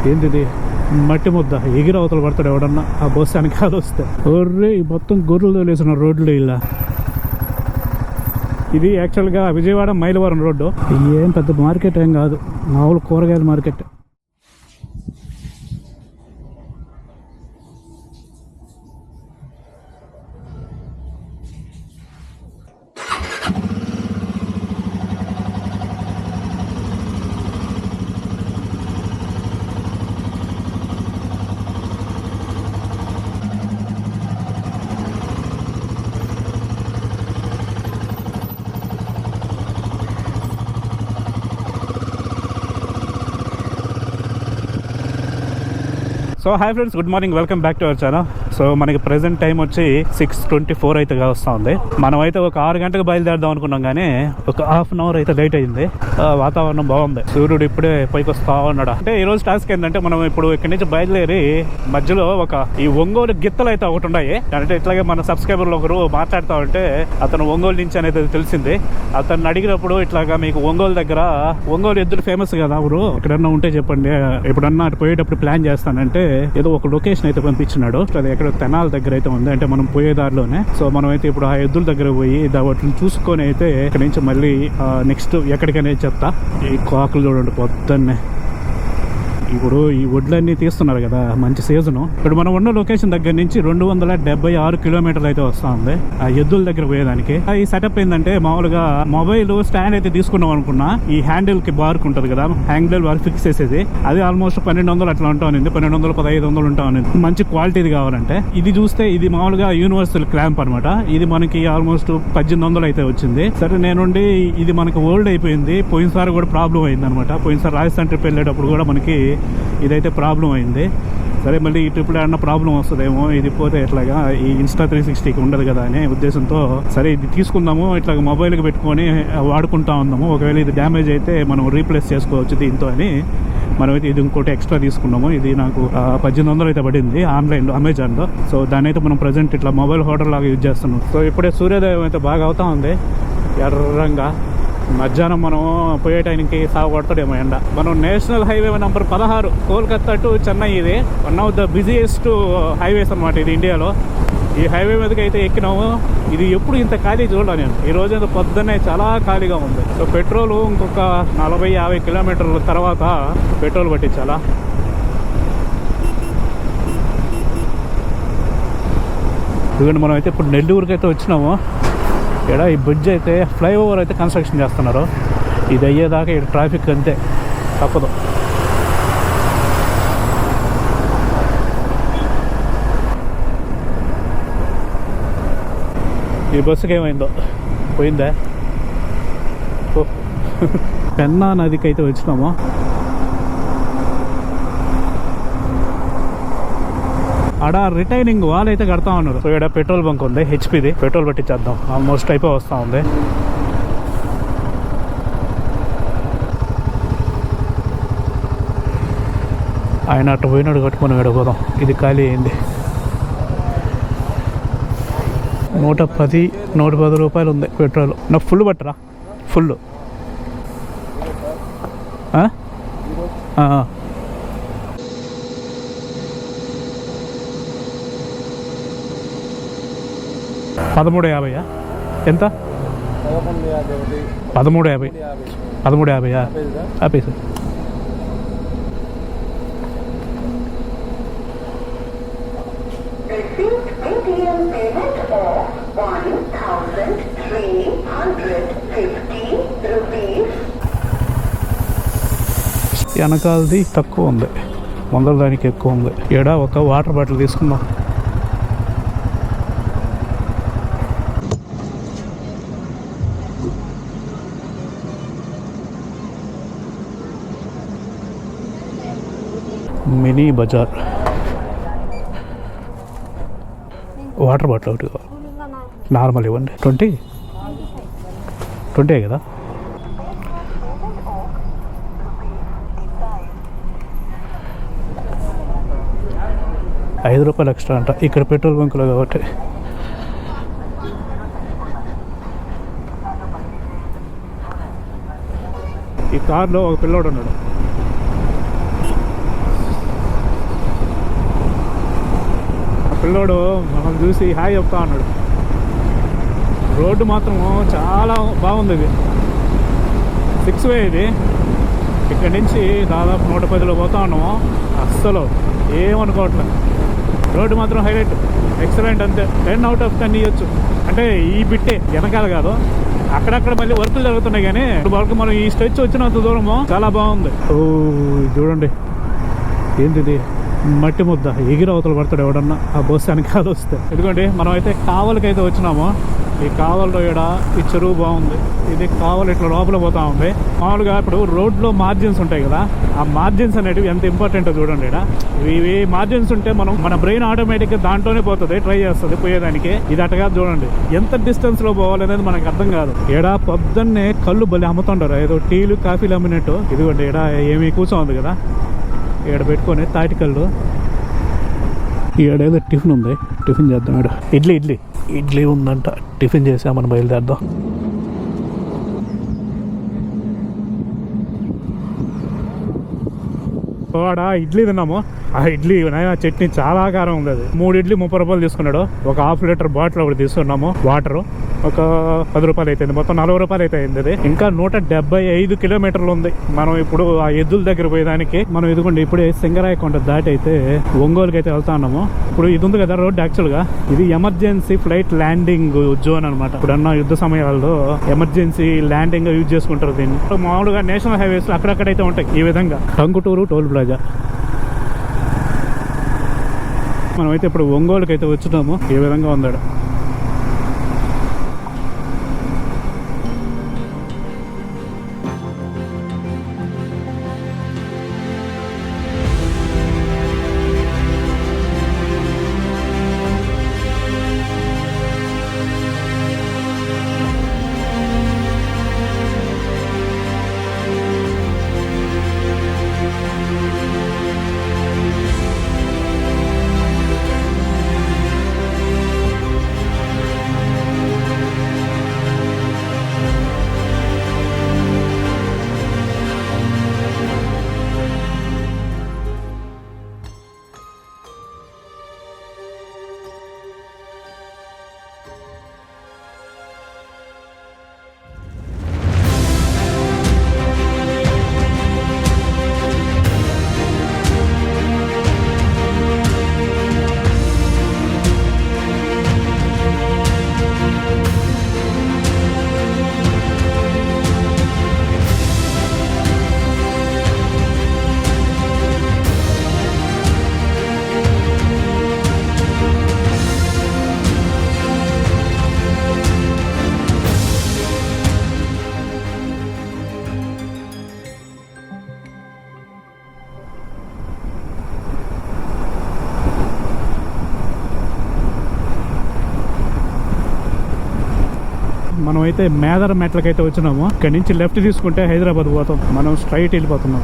ఏంటిది మట్టి ముద్ద ఎగిరి అవతల పడతాడు ఎవడన్నా ఆ బస్సు వెనకాల వస్తే. ఒర్రే మొత్తం గొర్రెలు తోలేసిన రోడ్లు ఇలా. ఇది యాక్చువల్గా విజయవాడ మైలవరం రోడ్డు. ఏం పెద్ద మార్కెట్ ఏం కాదు, మామూలు కూరగాయల market. So hi friends, good morning, welcome back to our channel. So మనకి ప్రెసెంట్ టైం వచ్చి 6:24 అయితే వస్తూ ఉంది. మనమైతే ఒక 6 గంటలకు బయలుదేరదాం అనుకున్నాం, కానీ ఒక హాఫ్ అన్ అవర్ అయితే లేట్ అయింది. వాతావరణం బాగుంది, సూర్యుడు ఇప్పుడే పైకి వస్తా ఉన్నాడు. అంటే ఈ రోజు టాస్క్ ఏంటంటే, మనం ఇప్పుడు ఇక్కడి నుంచి బయలుదేరి మధ్యలో ఈ ఒంగోలు గిత్తలు అయితే ఒకటి ఉన్నాయి. అంటే ఇట్లాగే మన సబ్స్క్రైబర్లు ఒకరు మాట్లాడుతూ ఉంటే అతను ఒంగోలు నుంచి అనేది తెలిసింది. అతను అడిగినప్పుడు ఇట్లాగా మీకు ఒంగోలు ఎద్దులు ఫేమస్ కదా ఊరు, ఎక్కడన్నా ఉంటే చెప్పండి, ఎప్పుడన్నా అటు పోయేటప్పుడు ప్లాన్ చేస్తానంటే ఏదో ఒక లొకేషన్ అయితే పంపించినాడు. అది ఎక్కడ తెనాల దగ్గర అయితే ఉంది, అంటే మనం పోయే దారిలోనే. సో మనం అయితే ఇప్పుడు ఆ ఎద్దుల దగ్గర పోయి వాటిని చూసుకొని అయితే ఇక్కడ నుంచి మళ్ళీ నెక్స్ట్ ఎక్కడికనేది చెప్తా. ఈ కాకులు చూడండి పొద్దున్నే. ఇప్పుడు ఈ వడ్లన్నీ తీస్తున్నారు కదా, మంచి సీజను. ఇప్పుడు మనం ఉన్న లొకేషన్ దగ్గర నుంచి 276 కిలోమీటర్లు అయితే వస్తా ఉంది ఆ ఎద్దుల దగ్గర పోయేదానికి. ఈ సెటప్ ఏంటంటే, మామూలుగా మొబైల్ స్టాండ్ అయితే తీసుకున్నాం అనుకున్నా, ఈ హ్యాండిల్ కి బార్క్ ఉంటుంది కదా, హ్యాండిల్ బార్ ఫిక్స్ చేసేది, అది ఆల్మోస్ట్ 1200 అట్లా ఉంటా ఉంది. 1200, 1500 ఉంటా ఉంది. మంచి క్వాలిటీది కావాలంటే ఇది చూస్తే ఇది మామూలుగా యూనివర్సల్ క్లాంప్ అనమాట. ఇది మనకి ఆల్మోస్ట్ 1800 అయితే వచ్చింది. సరే నేనుండి ఇది మనకి ఓల్డ్ అయిపోయింది. పోయినసారి కూడా ప్రాబ్లం అయింది అనమాట. పోయినసారి రాజస్థాన్ ట్రిప్ వెళ్ళేటప్పుడు కూడా మనకి ఇదైతే ప్రాబ్లం అయింది. సరే మళ్ళీ ఈ ట్రిప్లో ఏమన్నా ప్రాబ్లం వస్తుందేమో, ఇది పోతే ఎట్లాగా ఈ ఇన్స్టా 360కి ఉండదు కదా అనే ఉద్దేశంతో సరే ఇది తీసుకుందాము, ఇట్లా మొబైల్కి పెట్టుకొని వాడుకుంటా ఉందాము. ఒకవేళ ఇది డ్యామేజ్ అయితే మనం రీప్లేస్ చేసుకోవచ్చు దీంతో అని మనమైతే ఇది ఇంకోటి ఎక్స్ట్రా తీసుకున్నాము. ఇది నాకు 1800 అయితే పడింది ఆన్లైన్లో, అమెజాన్లో. సో దాని అయితే మనం ప్రజెంట్ ఇట్లా మొబైల్ హోల్డర్ లాగా యూజ్ చేస్తున్నాం. సో ఇప్పుడే సూర్యోదయం అయితే బాగా అవుతా ఉంది ఎర్రంగా. మధ్యాహ్నం మనం పోయే టైంకి సాగు కొడతాడేమో ఎండ. మనం national highway number 16 Kolkata to Chennai. ఇది one of the busiest highways అనమాట ఇది ఇండియాలో. ఈ హైవే మీదకి అయితే ఎక్కినాము. ఇది ఎప్పుడు ఇంత ఖాళీ చూడాలి నేను. ఈ రోజు అయితే పొద్దున్నే చాలా ఖాళీగా ఉంది. సో పెట్రోల్ ఇంకొక 40-50 కిలోమీటర్ల తర్వాత పెట్రోల్ పట్టించాలా. ఎందుకంటే మనం అయితే ఇప్పుడు నెల్లూరుకి అయితే వచ్చినాము. ఇక్కడ ఈ బ్రిడ్జ్ అయితే ఫ్లైఓవర్ అయితే కన్స్ట్రక్షన్ చేస్తున్నారు. ఇది అయ్యేదాకా ఇక్కడ ట్రాఫిక్ అంతే, తప్పదు. ఈ బస్సుకి ఏమైందో, పోయిందా? పెన్నా నదికి అయితే వచ్చినాము. ఆడ రిటైనింగ్ వాల్ అయితే కడతా ఉన్నారు. సో ఇక్కడ పెట్రోల్ బంక్ ఉంది, హెచ్పిది. పెట్రోల్ పట్టించేద్దాం, ఆల్మోస్ట్ అయిపోయి వస్తూ ఉంది. ఆయన అటు పోయినాడు కట్టుకొని గడిపోదాం. ఇది ఖాళీ అయింది. 110 రూపాయలు ఉంది పెట్రోల్. నాకు ఫుల్ పట్టరా, ఫుల్. 13.50 ఎంత? 13.50. 13.50 ఆపే సార్. వెనకాలది తక్కువ ఉంది, ముందర దానికి ఎక్కువ ఉంది. ఇక్కడ ఒక వాటర్ బాటిల్ తీసుకుందాం. మినీ బజార్ వాటర్ బాటిల్ ఒకటి నార్మల్ ఇవ్వండి. 20 కదా. ₹5 ఎక్స్ట్రా అంట ఇక్కడ పెట్రోల్ బంకులో కాబట్టి. ఈ కార్లో ఒక పిల్లోడు ఉన్నాడు. పిల్లోడు మనం చూసి హాయ్ చెప్తా ఉన్నాడు. రోడ్డు మాత్రం చాలా బాగుంది. ఇది 6 వే. ఇది ఇక్కడి నుంచి దాదాపు 110లో పోతా ఉన్నాము. అస్సలు ఏమనుకోవట్లేదు. రోడ్డు మాత్రం హైలైట్, ఎక్సలెంట్. అంతే 10 out of 10 ఇవ్వచ్చు. అంటే ఈ బిట్టే వెనకాల కాదు, అక్కడక్కడ మళ్ళీ వర్కులు జరుగుతున్నాయి. కానీ వరకు మనం ఈ స్ట్రెచ్ వచ్చినంత దూరము చాలా బాగుంది. ఓ చూడండి, ఏంటిది మట్టి ముద్ద, ఎగిరి అవతలు పడతాడు ఎవడన్నా ఆ బస్సు వెనకాల వస్తే. ఎందుకంటే మనం అయితే కావలికైతే వచ్చినాము. ఈ కావలిలో ఇక్కడ ఈ చెరువు బాగుంది. ఇది కావలి ఇట్లా లోపల పోతా ఉంది. మామూలుగా ఇప్పుడు రోడ్లో మార్జిన్స్ ఉంటాయి కదా, ఆ మార్జిన్స్ అనేటివి ఎంత ఇంపార్టెంటో చూడండి. ఇక్కడ ఇవి మార్జిన్స్ ఉంటే మన బ్రెయిన్ ఆటోమేటిక్గా దాంట్లోనే పోతుంది, ట్రై చేస్తుంది పోయేదానికి. ఇది అటగా చూడండి, ఎంత డిస్టెన్స్ లో పోవాలి అనేది మనకు అర్థం కాదు. ఇక్కడ పొద్దున్నే కళ్ళు బలి అమ్ముతుంటారు, ఏదో టీలు కాఫీలు అమ్మినట్టు. ఇదిగోండి ఇక్కడ ఏమి కూర్చోంది కదా, ఇక్కడ పెట్టుకొని తాటికల్లు. ఈడేదో టిఫిన్ ఉంది, టిఫిన్ చేద్దాం. ఇక్కడ ఇడ్లీ ఉందంట, టిఫిన్ చేసామని బయలుదేరదాం. వాడ ఇడ్లీ తిన్నాము. ఆ ఇడ్లీ చట్నీ చాలా కారం ఉంది. అది 3 ఇడ్లీ 30 రూపాయలు తీసుకున్నాడు. ఒక ½ లీటర్ బాటిల్ ఒకటి తీసుకున్నాము. వాటర్ ఒక 10 రూపాయలు అయితే, మొత్తం 40 రూపాయలు అయితే అయింది. అది ఇంకా 175 కిలోమీటర్లు ఉంది. మనం ఇప్పుడు ఆ ఎద్దుల దగ్గర పోయేదానికి మనం ఇదిగోండి ఇప్పుడే సింగరాయకొండ దాటి అయితే ఒంగోలుకి అయితే వెళ్తా ఉన్నాము. ఇప్పుడు ఇది ఉంది కదా రోడ్, యాక్చువల్ గా ఇది ఎమర్జెన్సీ ఫ్లైట్ ల్యాండింగ్ జోన్ అనమాట. ఇప్పుడన్నా యుద్ధ సమయాల్లో ఎమర్జెన్సీ ల్యాండింగ్ యూజ్ చేసుకుంటారు దీన్ని. మామూలుగా నేషనల్ హైవేస్ అక్కడక్కడైతే ఉంటాయి ఈ విధంగా. Tanguturu toll plaza. మనమైతే ఇప్పుడు ఒంగోలుకి అయితే వచ్చున్నాము. ఏ విధంగా ఉందాడు. మనమైతే మేదర మెట్లకైతే వచ్చినాము. ఇక్కడ నుంచి లెఫ్ట్ తీసుకుంటే హైదరాబాద్ పోతాం. మనం స్ట్రైట్ వెళ్ళిపోతున్నాం.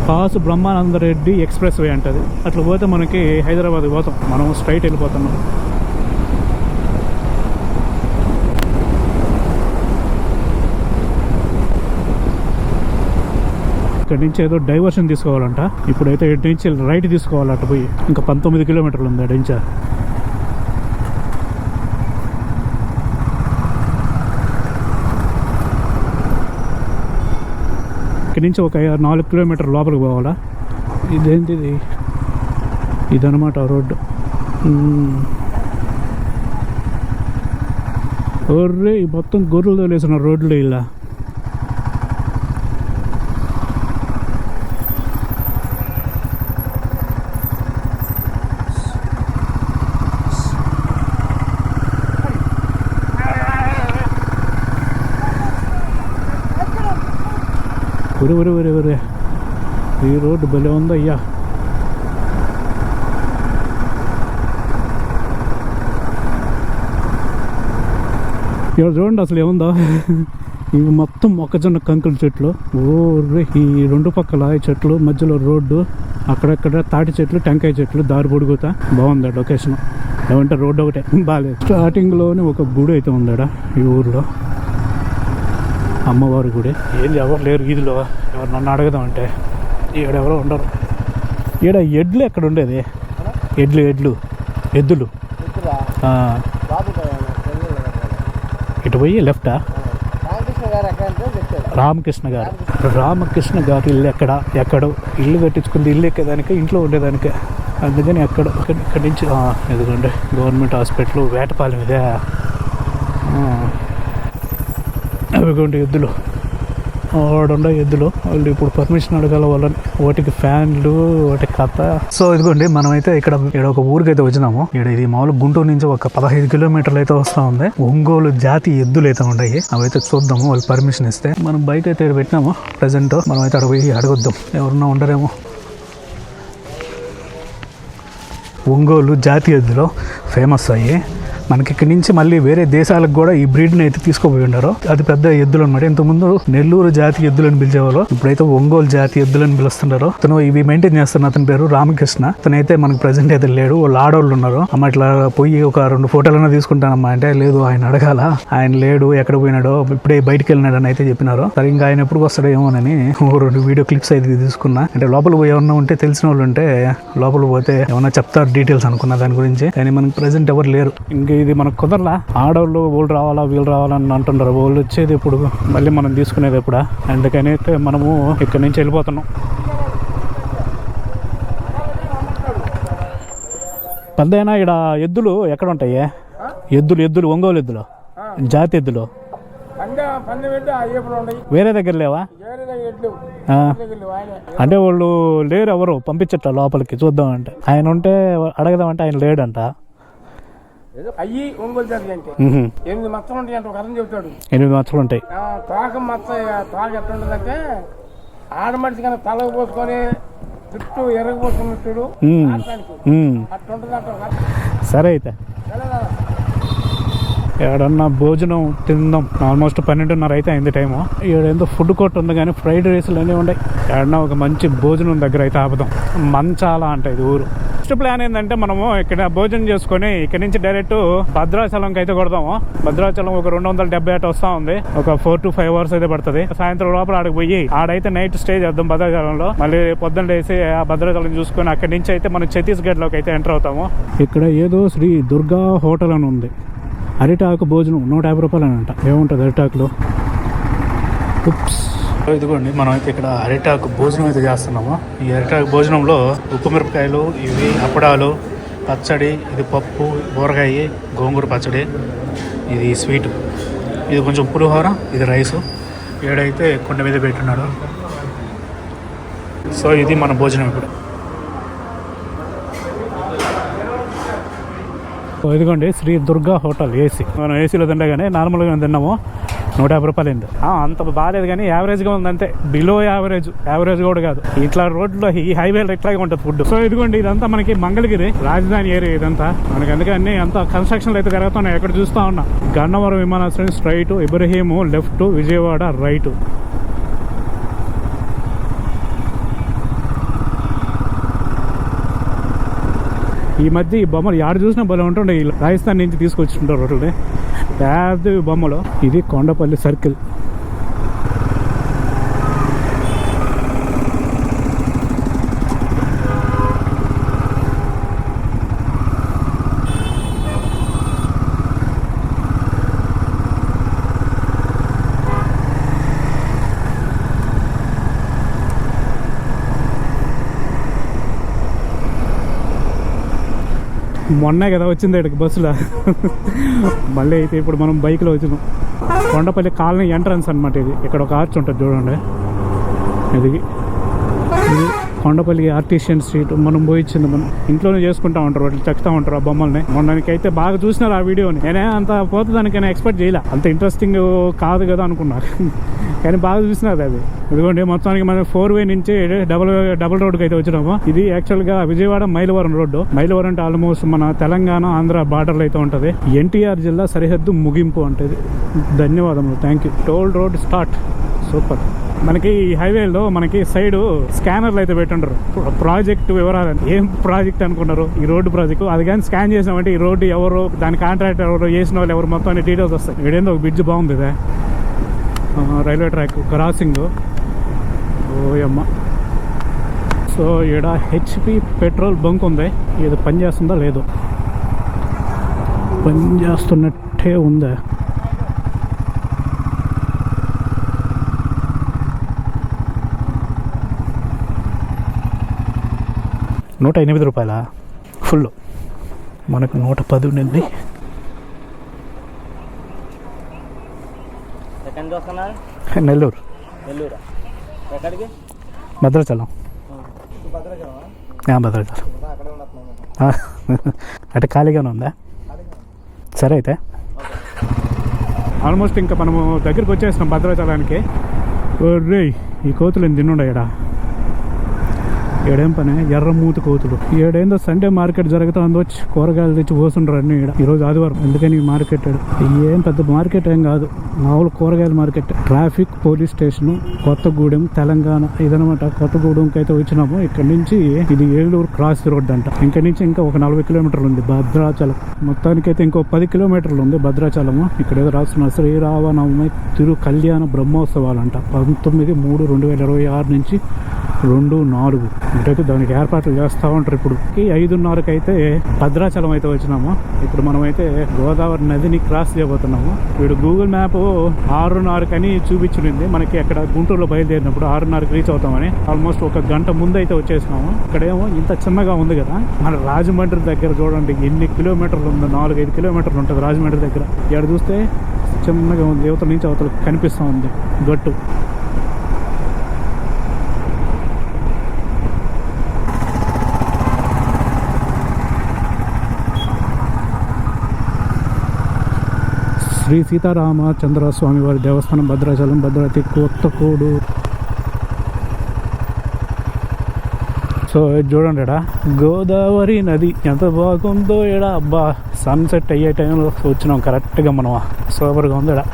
పాస్ బ్రహ్మానందరెడ్డి ఎక్స్ప్రెస్ వే అంటది. అట్లా పోతే మనకి హైదరాబాద్ పోతాం. మనం స్ట్రైట్ వెళ్ళిపోతున్నాం. ఇక్కడ నుంచి ఏదో డైవర్షన్ తీసుకోవాలంట. ఇప్పుడైతే ఇటు నుంచి రైట్ తీసుకోవాలంట పోయి. ఇంకా 19 కిలోమీటర్లు ఉంది అటు నుంచి. ఇక్కడి నుంచి ఒక 4 కిలోమీటర్ లోపలికి పోవాలా. ఇదేంటిది, ఇదనమాట రోడ్డు. ఒర్రే మొత్తం గొర్రెలు తోలేసిన రోడ్లు ఇలా. ఒరే ఈ రోడ్డు భలే ఉందయ్యా. ఇక్కడ చూడండి అసలు ఏముందో. ఇవి మొత్తం మొక్కజొన్న కంకుల చెట్లు. ఓర్రే ఈ 2 పక్కల ఈ చెట్లు, మధ్యలో రోడ్డు, అక్కడక్కడ తాటి చెట్లు, టెంకాయ చెట్లు, దారి పొడుగుతా బాగుంది లొకేషన్. ఏమంటే రోడ్డు ఒకటే బాగాలేదు. స్టార్టింగ్లోనే ఒక గుడి అయితే ఉందాడా ఈ ఊరిలో, అమ్మవారి గుడి. ఏంది ఎవరు లేరు వీధిలో. ఎవరు నన్ను అడగదామంటే ఈడెవరో ఉండరు. ఈడ ఎడ్లు ఎక్కడ ఉండేది? ఎద్దులు ఇటు పోయి లెఫ్టా? రామకృష్ణ గారు ఇల్లు ఎక్కడో ఇల్లు కట్టించుకుంది, ఇల్లు ఎక్కేదానికే ఇంట్లో ఉండేదానికే, అందుకని ఇక్కడి నుంచి ఎదుగుండే గవర్నమెంట్ హాస్పిటల్ వేటపాలెం ఇదే. అవిగోండి ఎద్దులు, ఆడుండే ఎద్దులు. వాళ్ళు ఇప్పుడు పర్మిషన్ అడగాల వాళ్ళని, వాటికి ఫ్యాన్లు, వాటి కథ. సో ఇదిగోండి మనమైతే ఇక్కడ ఒక ఊరికైతే వచ్చినాము. ఇది మామూలు గుంటూరు నుంచి ఒక 15 కిలోమీటర్లు అయితే వస్తూ ఉంది. ఒంగోలు జాతి ఎద్దులు అయితే ఉన్నాయి, అవైతే చూద్దాము వాళ్ళు పర్మిషన్ ఇస్తే. మనం బైక్ అయితే పెట్టినాము ప్రజెంట్, మనం అయితే అక్కడ పోయి అడగొద్దాం, ఎవరన్నా ఉండరేమో. ఒంగోలు జాతి ఎద్దులు ఫేమస్ అయ్యి మనకి ఇక్కడి నుంచి మళ్ళీ వేరే దేశాలకు కూడా ఈ బ్రీడ్ని అయితే తీసుకుపోయి ఉన్నారు. అది పెద్ద ఎద్దులు అనమాట. ఇంతకుముందు నెల్లూరు జాతి ఎద్దులని పిలిచేవాళ్ళు, ఇప్పుడైతే ఒంగోలు జాతి ఎద్దులని పిలుస్తున్నారు. అతను ఇవి మెయింటైన్ చేస్తున్న అతని పేరు రామకృష్ణ. అతనైతే మనకి ప్రజెంట్ అయితే లేడు, వాళ్ళు ఆడవాళ్ళు ఉన్నారు. అమ్మ ఇట్లా పోయి ఒక 2 ఫోటోలన్నా తీసుకుంటానమ్మా అంటే, లేదు ఆయన అడగాల, ఆయన లేడు, ఎక్కడ పోయినాడో, ఇప్పుడే బయటికి వెళ్ళినాడు అని అయితే చెప్పినారు. సరే ఇంకా ఆయన ఎప్పుడు వస్తాడో ఏమోనని 2 వీడియో క్లిప్స్ అయితే తీసుకున్నా. అంటే లోపల పోయి ఏమన్నా ఉంటే, తెలిసిన వాళ్ళు ఉంటే లోపల పోతే ఏమన్నా చెప్తారు డీటెయిల్స్ అనుకున్నా దాని గురించి. కానీ మనకి ప్రజెంట్ ఎవరు లేరు. ఇంకా ఇది మనకు కుదరలా. ఆడవాళ్ళు వాళ్ళు రావాలా వీళ్ళు రావాలని అంటున్నారు. వాళ్ళు వచ్చేది ఇప్పుడు, మళ్ళీ మనం తీసుకునేది ఎప్పుడా, అందుకని అయితే మనము ఇక్కడి నుంచి వెళ్ళిపోతున్నాం. పెద్దయినా ఇక్కడ ఎద్దులు ఎక్కడ ఉంటాయి? ఎద్దులు ఒంగోలు ఎద్దులు, జాతి ఎద్దులు వేరే దగ్గర లేవా? అంటే వాళ్ళు లేరు, ఎవరు పంపించట్ల లోపలికి చూద్దామంటే. ఆయన ఉంటే అడగదామంటే ఆయన లేడంట. అయ్యి ఒంగోలు జాతి అంటే 8 మచ్చలు ఉంటాయి అంటే ఒక అర్థం చెబుతాడు. 8 మచ్చలు ఉంటాయి. తోక మచ్చ, తోక ఎట్లా ఉంటుందంటే ఆడ మనిషి కన్నా తలకు పోసుకొని చుట్టూ ఎరగపోసుకున్నట్టు అట్లుంటుందంట. సరే అయితే ఏడన్నా భోజనం తిందాం. ఆల్మోస్ట్ 12:30 అయితే అయింది టైము. ఏడేందో ఫుడ్ కోర్ట్ ఉంది కానీ ఫ్రైడ్ రైస్లు అన్నీ ఉన్నాయి. ఏడన్నా ఒక మంచి భోజనం దగ్గర అయితే ఆపుదాం. మంచాల అంటే ఇది ఊరు. నెక్స్ట్ ప్లాన్ ఏంటంటే మనము ఇక్కడ భోజనం చేసుకొని ఇక్కడ నుంచి డైరెక్ట్ భద్రాచలంకి అయితే కొడదాము. భద్రాచలం ఒక 270 అటు వస్తూ ఉంది. ఒక 4 to 5 hours అయితే పడుతుంది. సాయంత్రం లోపల ఆడికి పోయి ఆడైతే నైట్ స్టే చేద్దాం భద్రాచలంలో. మళ్ళీ పొద్దున్న లేసి ఆ భద్రాచలం చూసుకొని అక్కడి నుంచి అయితే మనం ఛత్తీస్గఢ్లోకి అయితే ఎంటర్ అవుతాము. ఇక్కడ ఏదో శ్రీ దుర్గా హోటల్ అని ఉంది. అరిటాకు భోజనం 150 రూపాయలు అని అంట. ఏముంటుంది అరిటాకులో? ఇదిగోండి మనం అయితే ఇక్కడ అరిటాకు భోజనం అయితే చేస్తున్నాము. ఈ అరిటాకు భోజనంలో ఉప్పు మిరపకాయలు, ఇవి అప్పడాలు, పచ్చడి, ఇది పప్పు, ఊరగాయ, గోంగూర పచ్చడి, ఇది స్వీట్, ఇది కొంచెం పులిహోర, ఇది రైసు. ఏడైతే కొండ మీద పెట్టున్నాడు. సో ఇది మన భోజనం ఇప్పుడు. ఇదిగోండి శ్రీ దుర్గా హోటల్ ఏసీ. మనం ఏసీలో తిండగానే నార్మల్గా తిన్నాము. 150 రూపాయలు అయింది. అంత బాగాలేదు కానీ యావరేజ్గా ఉంది అంతే. బిలో యావరేజ్ కూడా కాదు. ఇట్లా రోడ్లో ఈ హైవేలో ఇట్లాగే ఉంటుంది ఫుడ్. సో ఇదిగోండి ఇదంతా మనకి మంగళగిరి రాజధాని ఏరియా ఇదంతా. మనకి అందుకని అంత కన్స్ట్రక్షన్లు అయితే జరుగుతున్నాయి. ఎక్కడ చూస్తా ఉన్నా గన్నవరం విమానాశ్రయం straight, Ibrahim left, Vijayawada right. ఈ మధ్య ఈ బొమ్మలు యాడ చూసినా భలే ఉంటుండే. రాజస్థాన్ నుంచి తీసుకొచ్చుంటారు రోడ్లు, పెద్ద బొమ్మలు. ఇది కొండపల్లి సర్కిల్. మొన్నే కదా వచ్చింది ఇక్కడికి బస్సులో. మళ్ళీ అయితే ఇప్పుడు మనం బైక్లో వచ్చినాం. కొండపల్లి కాలనీ ఎంట్రన్స్ అనమాట ఇది. ఇక్కడ ఒక ఆర్చ్ ఉంటుంది చూడండి. ఇది కొండపల్లి ఆర్టిషియన్ స్ట్రీట్. మనం పోయించింది, మనం ఇంట్లోనే చేసుకుంటా ఉంటారు, వాటిని చెక్తా ఉంటారు ఆ బొమ్మల్ని. మొన్నకైతే బాగా చూసినారు ఆ వీడియోని. నేనే అంత పోతుందానికైనా ఎక్స్పెక్ట్ చేయలే, అంత ఇంట్రెస్టింగ్ కాదు కదా అనుకున్నారు. కానీ బాగా చూసినారు అది. ఇదిగోండి మొత్తానికి మనం 4 way నుంచి డబుల్ రోడ్కి అయితే వచ్చినాము. ఇది యాక్చువల్గా విజయవాడ మైలవరం రోడ్డు. మైలవరం అంటే ఆల్మోస్ట్ మన తెలంగాణ ఆంధ్ర బార్డర్లో అయితే ఉంటుంది. ఎన్టీఆర్ జిల్లా సరిహద్దు ముగింపు అంటే. ధన్యవాదములు, thank you. Toll road start. Super. మనకి ఈ హైవేలో మనకి సైడ్ స్కానర్లు అయితే పెట్టుంటారు. ప్రాజెక్ట్ వివరాలు. ఏం ప్రాజెక్ట్ అనుకున్నారు? ఈ రోడ్డు ప్రాజెక్టు. అది కానీ స్కాన్ చేసామంటే ఈ రోడ్డు ఎవరు, దాని కాంట్రాక్ట్ ఎవరు, చేసిన వాళ్ళు ఎవరు, మొత్తం డీటెయిల్స్ వస్తాయి. ఇదేందో ఒక బ్రిడ్జ్ బాగుంది ఇదే. Railway track crossing. ఓయమ్మ. సో ఇక్కడ HP పెట్రోల్ బంక్ ఉంది. ఇది పనిచేస్తుందా లేదో. పని చేస్తున్నట్టే ఉందా? ₹108 ఫుల్. మనకు 110 ఉండింది. నెల్లూరు, భద్రాచలం. భద్రాచలం అంటే ఖాళీగానే ఉందా? సరే అయితే ఆల్మోస్ట్ ఇంకా మనము దగ్గరికి వచ్చేసినాం భద్రాచలానికి. రే ఈ కోతులు ఎన్ని తిన్నుండడా? ఏడేం పని ఎర్రమూతి కోతులు. ఏడేందో సండే మార్కెట్ జరుగుతుందో వచ్చి కూరగాయలు తెచ్చి పోతుండ్రు అన్నీ ఈడ. ఈరోజు ఆదివారం, ఎందుకని మార్కెట్ ఏం పెద్ద మార్కెట్ ఏం కాదు, మామూలు కూరగాయల market. Traffic police station Kothagudem Telangana ఇదనమాట. కొత్తగూడెంకి అయితే వచ్చినాము. ఇక్కడ నుంచి ఇది ఏలూరు క్రాస్ రోడ్ అంట. ఇక్కడ నుంచి ఇంకా ఒక 40 కిలోమీటర్లు ఉంది భద్రాచలం. మొత్తానికైతే ఇంకో 10 కిలోమీటర్లు ఉంది భద్రాచలము. ఇక్కడ ఏదో రాస్తున్నారు శ్రీరామనవమి తిరు కళ్యాణ బ్రహ్మోత్సవాలంట 19/3/2026 నుంచి 2/4. ఇటైతే దానికి ఏర్పాట్లు చేస్తూ ఉంటారు. ఇప్పుడు 5:30కి అయితే భద్రాచలం అయితే వచ్చినాము. ఇప్పుడు మనమైతే గోదావరి నదిని క్రాస్ చేయబోతున్నాము. వీడు గూగుల్ మ్యాప్ 6:30 చూపించింది మనకి. అక్కడ గుంటూరులో బయలుదేరినప్పుడు 6:30కి రీచ్ అవుతామని. ఆల్మోస్ట్ ఒక గంట ముందు అయితే వచ్చేసినాము. ఇక్కడేమో ఇంత చిన్నగా ఉంది కదా. మన రాజమండ్రి దగ్గర చూడండి ఎన్ని కిలోమీటర్లు ఉందో, 4-5 కిలోమీటర్లు ఉంటుంది రాజమండ్రి దగ్గర. ఇక్కడ చూస్తే చిన్నగా ఉంది, యువతల నుంచి అవతల కనిపిస్తూ ఉంది గట్టు. శ్రీ సీతారామచంద్ర స్వామి వారి దేవస్థానం భద్రాచలం, భద్రాద్రి కొత్తగూడు. సో చూడండి ఎడా గోదావరి నది ఎంత బాగుందో ఎడా. అబ్బా సన్సెట్ అయ్యే టైంలో వచ్చినాం కరెక్ట్గా మనం. సూపర్గా ఉంది ఎడా.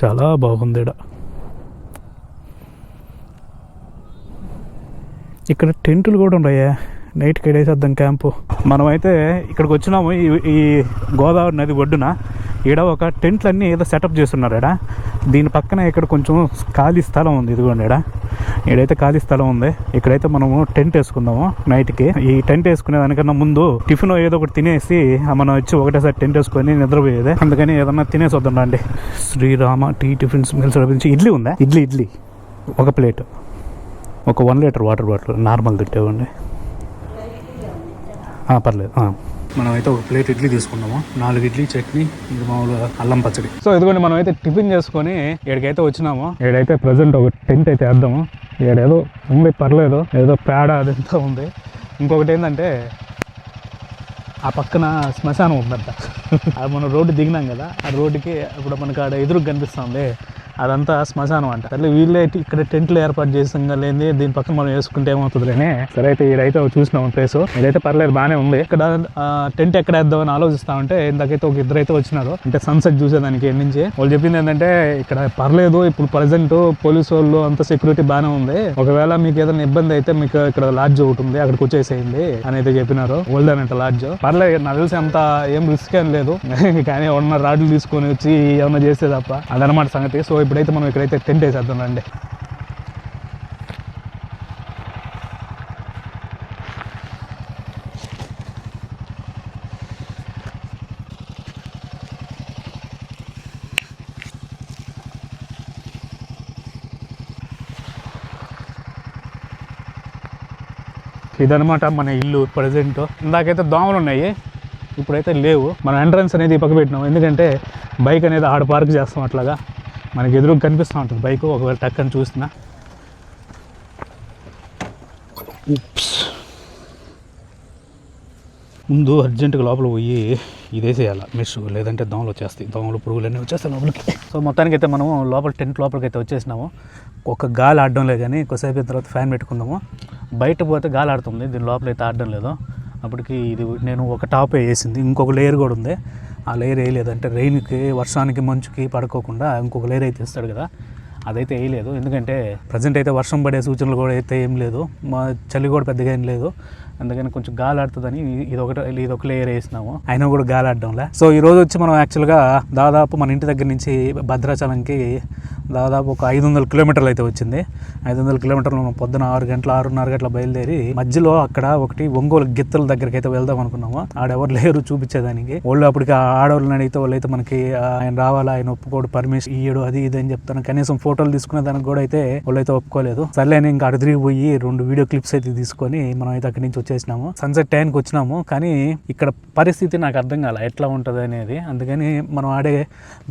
చాలా బాగుంది ఎడా. ఇక్కడ టెంటులు కూడా ఉన్నాయా, నైట్కి వేసేద్దాం క్యాంపు. మనమైతే ఇక్కడికి వచ్చినాము ఈ గోదావరి నది ఒడ్డున. ఈడ ఒక టెంట్లన్నీ ఏదో సెటప్ చేస్తున్నారు ఈడ. దీని పక్కన ఇక్కడ కొంచెం ఖాళీ స్థలం ఉంది. ఇదిగోండి ఈడ, ఈడైతే ఖాళీ స్థలం ఉంది. ఇక్కడైతే మనము టెంట్ వేసుకుందాము నైట్కి. ఈ టెంట్ వేసుకునే దానికన్నా ముందు టిఫిన్ ఏదో ఒకటి తినేసి మనం వచ్చి ఒకటేసారి టెంట్ వేసుకొని నిద్రపోయేది. అందుకని ఏదన్నా తినేసి వద్దాం రండి. శ్రీరామ టీ టిఫిన్స్ మిల్స్ నుంచి ఇడ్లీ ఉందా? ఇడ్లీ ఒక ప్లేట్, ఒక 1 లీటర్ వాటర్ బాటిల్ నార్మల్ తిట్టేవండి. పర్లేదు. మనమైతే ఒక ప్లేట్ ఇడ్లీ తీసుకున్నాము, 4 ఇడ్లీ చట్నీ, ఇది మామూలుగా అల్లం పచ్చడి. సో ఇదిగోండి మనమైతే టిఫిన్ చేసుకొని ఏడికైతే వచ్చినాము. ఏడైతే ప్రజెంట్ ఒక టెంట్ అయితే వేద్దాము. ఏడేదో ఉంది, పర్లేదు, ఏదో పేడ అదంతా ఉంది. ఇంకొకటి ఏంటంటే ఆ పక్కన శ్మశానం ఉందంట. అది మనం రోడ్డు దిగినాం కదా, ఆ రోడ్డుకి ఇప్పుడు మనకు ఆడ ఎదురుకు కనిపిస్తుంది, అదంతా శ్మశానం అంట. అట్లా వీళ్ళే ఇక్కడ టెంట్లు ఏర్పాటు చేసాం లేని దీని పక్కన మనం వేసుకుంటే ఏమవుతుందిలేనే. సరే అయితే ఈడైతే చూసినాం ప్లేస్, ఇదైతే పర్లేదు బాగానే ఉంది. ఇక్కడ టెంట్ ఎక్కడ వేద్దామని ఆలోచిస్తా ఉంటే ఇందాకైతే ఒక ఇద్దరు అయితే వచ్చినారు, అంటే సన్సెట్ చూసేదానికి నుంచి. వాళ్ళు చెప్పింది ఏంటంటే ఇక్కడ పర్లేదు, ఇప్పుడు ప్రజెంట్ పోలీసు వాళ్ళు అంత సెక్యూరిటీ బాగానే ఉంది, ఒకవేళ మీకు ఏదైనా ఇబ్బంది అయితే మీకు ఇక్కడ లాడ్జ్ ఒకటి ఉంది అక్కడికి వచ్చేసేయండి అని అయితే చెప్పినారు. ఓల్డెన్ అంటే లాడ్జ్. పర్లేదు, నాకు తెలిసి అంత ఏం రిస్క్ ఏం లేదు, కానీ ఉన్న రాడ్లు తీసుకొని వచ్చి ఏమన్నా చేస్తే తప్ప, అదనమాట సంగతి. సో ఇప్పుడైతే మనం ఇక్కడైతే టెంట్ వేసేద్దాం రండి. ఇదనమాట మన ఇల్లు ప్రజెంట్. ఇందాకైతే దోమలు ఉన్నాయి, ఇప్పుడైతే లేవు. మనం ఎంట్రన్స్ అనేది పక్క పెట్టినాం, ఎందుకంటే బైక్ అనేది ఆడ పార్క్ చేస్తాం. అట్లాగా మనకి ఎదురుగా కనిపిస్తూ ఉంటుంది బైక్, ఒకవేళ టక్కని చూసినా. ముందు అర్జెంటుగా లోపల పోయి ఇదేసేయాలి మెష్, లేదంటే దోమలు వచ్చేస్తాయి, దోమలు పురుగులన్నీ వచ్చేస్తాయి లోపలికి. సో మొత్తానికి అయితే మనము లోపల టెంట్ లోపలికి అయితే వచ్చేసినాము. ఒక గాలి ఆడడం లేదు, కానీ కొద్దిసేపు అయిన తర్వాత ఫ్యాన్ పెట్టుకుందాము. బయట పోతే గాలి ఆడుతుంది, దీని లోపల అయితే ఆడడం లేదు. అప్పటికి ఇది నేను ఒక టాప్ వేసింది, ఇంకొక లేయర్ కూడా ఉంది. ఆ లేయర్ వేయలేదంటే రెయిన్కి, వర్షానికి, మంచుకి పడుకోకుండా ఇంకొక లేయర్ అయితే ఇస్తాడు కదా, అదైతే వేయలేదు. ఎందుకంటే ప్రజెంట్ అయితే వర్షం పడే సూచనలు కూడా అయితే ఏం లేదు, మా చలి కూడా పెద్దగా ఏం లేదు. అందుకని కొంచెం గాలి ఆడుతుందని ఇదొక లేయర్ వేసినాము, అయినా కూడా గాలి ఆడడంలే. సో ఈ రోజు వచ్చి మనం యాక్చువల్గా దాదాపు మన ఇంటి దగ్గర నుంచి భద్రాచలంకి దాదాపు ఒక 500 కిలోమీటర్లు అయితే వచ్చింది. 500 కిలోమీటర్లు మనం పొద్దున 6 గంటల 6:30 గంటల బయలుదేరి మధ్యలో అక్కడ ఒకటి ఒంగోలు గిత్తల దగ్గరికి అయితే వెళ్దాం అనుకున్నాము. ఆడెవరు లేరు చూపించేదానికి. వాళ్ళు అప్పటికి ఆడవాళ్ళని అడిగితే వాళ్ళైతే మనకి ఆయన రావాలా, ఆయన ఒప్పుకోడు, పర్మిషన్ ఇయ్యడు, అది ఇది అని చెప్తాను. కనీసం ఫోటోలు తీసుకునే దానికి కూడా అయితే వాళ్ళైతే ఒప్పుకోలేదు. సర్లే అని ఇంకా అటు తిరిగిపోయి 2 వీడియో క్లిప్స్ అయితే తీసుకొని మనం అయితే అక్కడి నుంచి వచ్చేసినాము. సన్సెట్ టైంకి వచ్చినాము, కానీ ఇక్కడ పరిస్థితి నాకు అర్థం కాల ఎట్లా ఉంటుంది అనేది. అందుకని మనం ఆడే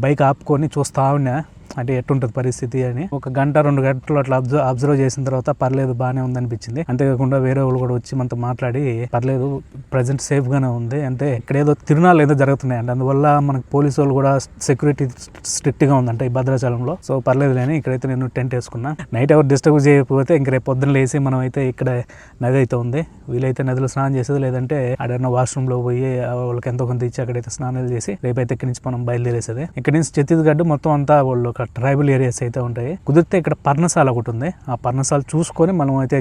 బైక్ ఆపుకొని చూస్తా ఉన్నా అంటే ఎట్టుంటుంది పరిస్థితి అని. 1 గంట 2 గంటలు అట్లా అబ్జర్వ్ చేసిన తర్వాత పర్లేదు బాగానే ఉంది అనిపించింది. అంతేకాకుండా వేరే వాళ్ళు కూడా వచ్చి మనతో మాట్లాడి పర్లేదు ప్రజెంట్ సేఫ్ గానే ఉంది, అంటే ఇక్కడ ఏదో తిరునాళ్ళు ఏదో జరుగుతున్నాయి అంటే అందువల్ల మనకు పోలీసు వాళ్ళు కూడా సెక్యూరిటీ స్ట్రిక్ట్ గా ఉందంట ఈ భద్రాచలంలో. సో పర్లేదు లేని ఇక్కడైతే నేను టెంట్ వేసుకున్నా. నైట్ ఎవరు డిస్టర్బ్ చేయకపోతే ఇంక రేపు పొద్దున్న లేసి మనం అయితే ఇక్కడ నది అయితే ఉంది, వీలైతే నదిలో స్నానం చేసేది, లేదంటే ఆడన్న వాష్రూమ్ లో పోయి వాళ్ళకి ఎంతో కొంత ఇచ్చి అక్కడైతే స్నానాలు చేసి రేపైతే ఇక్కడి నుంచి మనం బయలుదేరేసేది. ఇక్కడి నుంచి ఛత్తీస్గఢ్ మొత్తం అంతా వాళ్ళు ట్రైబల్ ఏరియాస్ అయితే ఉంటాయి. కుదిరితే ఇక్కడ పర్ణశాల ఒకటి ఉంది, ఆ పర్ణశాల చూసుకొని మనం అయితే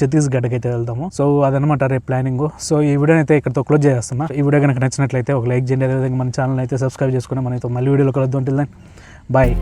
ఛత్తీస్గఢ్కి అయితే వెళ్దాము. సో అదనమాట రేపు ప్లానింగ్. సో ఈ వీడియో అయితే ఇక్కడతో క్లోజ్ చేస్తున్నా. ఈ వీడియో కనుక నచ్చినట్లయితే ఒక లైక్ చేయండి, అదేవిధంగా మన ఛానల్ అయితే సబ్స్క్రైబ్ చేసుకుని మనతో మళ్ళీ వీడియోలో కలుద్దాం. బాయ్.